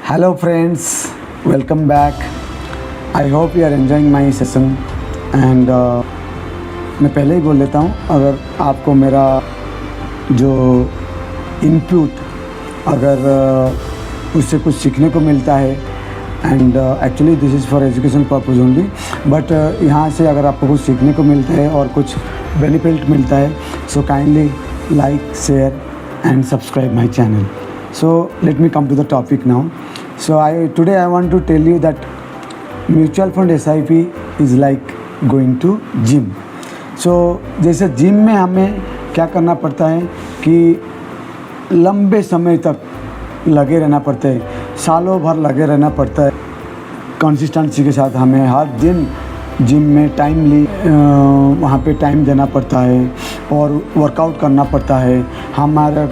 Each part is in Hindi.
Hello friends, welcome back. I hope you are enjoying my session and मैं पहले ही बोल देता हूँ, अगर आपको मेरा जो इनपुट अगर उससे कुछ सीखने को मिलता है and actually this is for education purpose only, but यहाँ से अगर आपको कुछ सीखने को मिलता है और कुछ बेनिफिट मिलता है, so kindly like, share and subscribe my channel. So let me come to the topic now. So today I want to tell you that mutual fund SIP is like going to gym. So जैसे जिम में हमें क्या करना पड़ता है कि लंबे समय तक लगे रहना पड़ता है, सालों भर लगे रहना पड़ता है। कंसिस्टेंसी के साथ हमें हर दिन जिम में टाइमली वहाँ पे टाइम देना पड़ता है और वर्कआउट करना पड़ता है। हमारा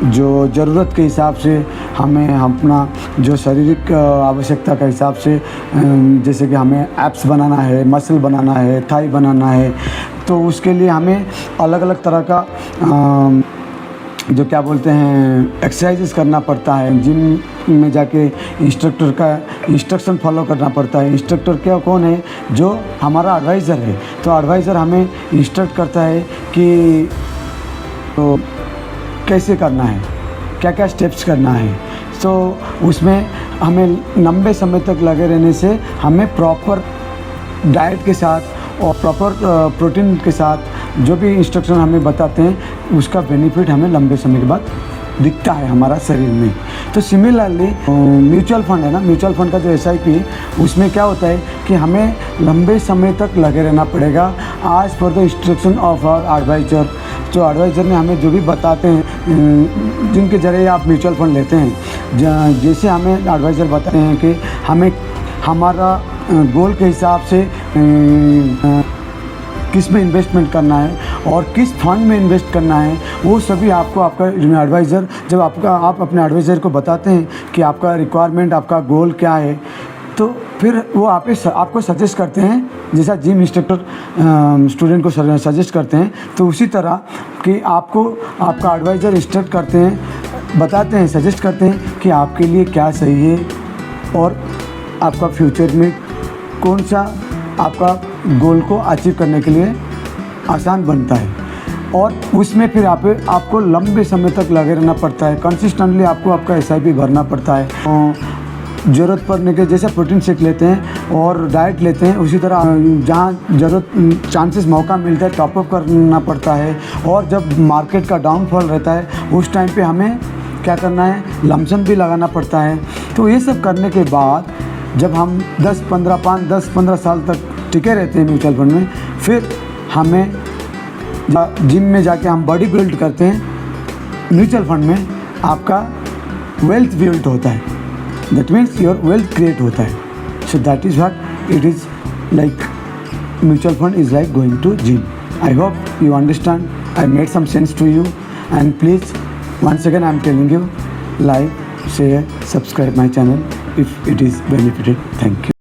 जो ज़रूरत के हिसाब से हमें अपना जो शारीरिक आवश्यकता के हिसाब से, जैसे कि हमें एब्स बनाना है, मसल बनाना है, थाई बनाना है, तो उसके लिए हमें अलग अलग तरह का जो क्या बोलते हैं एक्सरसाइजेस करना पड़ता है। जिम में जाके इंस्ट्रक्टर का इंस्ट्रक्शन फॉलो करना पड़ता है। इंस्ट्रक्टर क्या कौन है? जो हमारा एडवाइज़र है। तो एडवाइज़र हमें इंस्ट्रक्ट करता है कि तो कैसे करना है, क्या क्या स्टेप्स करना है। तो उसमें हमें लंबे समय तक लगे रहने से हमें प्रॉपर डाइट के साथ और प्रॉपर प्रोटीन के साथ जो भी इंस्ट्रक्शन हमें बताते हैं उसका बेनिफिट हमें लंबे समय के बाद दिखता है हमारा शरीर में। तो सिमिलरली म्यूचुअल फंड है ना, म्यूचुअल फंड का जो SIP, उसमें क्या होता है कि हमें लंबे समय तक लगे रहना पड़ेगा आज for the instruction of our advisor. जो एडवाइज़र ने हमें जो भी बताते हैं, जिनके ज़रिए आप म्यूचुअल फंड लेते हैं, जैसे हमें एडवाइज़र बताते हैं कि हमें हमारा गोल के हिसाब से किस में इन्वेस्टमेंट करना है और किस फंड में इन्वेस्ट करना है, वो सभी आपको आपका एडवाइज़र जब आप अपने एडवाइज़र को बताते हैं कि आपका रिक्वायरमेंट, आपका गोल क्या है, तो फिर वो आपको सजेस्ट करते हैं। जैसा जिम इंस्ट्रक्टर स्टूडेंट को सजेस्ट करते हैं, तो उसी तरह कि आपको आपका एडवाइज़र इंस्ट्रक्ट करते हैं, बताते हैं, सजेस्ट करते हैं कि आपके लिए क्या सही है और आपका फ्यूचर में कौन सा आपका गोल को अचीव करने के लिए आसान बनता है। और उसमें फिर आपको लंबे समय तक लगे रहना पड़ता है। कंसिस्टेंटली आपको आपका SIP भरना पड़ता है। ज़रूरत पड़ने के जैसे प्रोटीन शेक लेते हैं और डाइट लेते हैं, उसी तरह जहाँ ज़रूरत चांसेस मौका मिलता है टॉपअप करना पड़ता है। और जब मार्केट का डाउनफॉल रहता है उस टाइम पे हमें क्या करना है, लमसम भी लगाना पड़ता है। तो ये सब करने के बाद जब हम 10-15 साल तक टिके रहते हैं म्यूचुअल फंड में, फिर हमें जिम में जाके हम बॉडी बिल्ड करते हैं। म्यूचुअल फंड में आपका वेल्थ बिल्ड होता है, that means your wealth create होता है। So that is what it is like mutual fund is like going to gym. I hope you understand, I made some sense to you and please once again I am telling you, like, share, subscribe my channel if it is benefited. Thank you.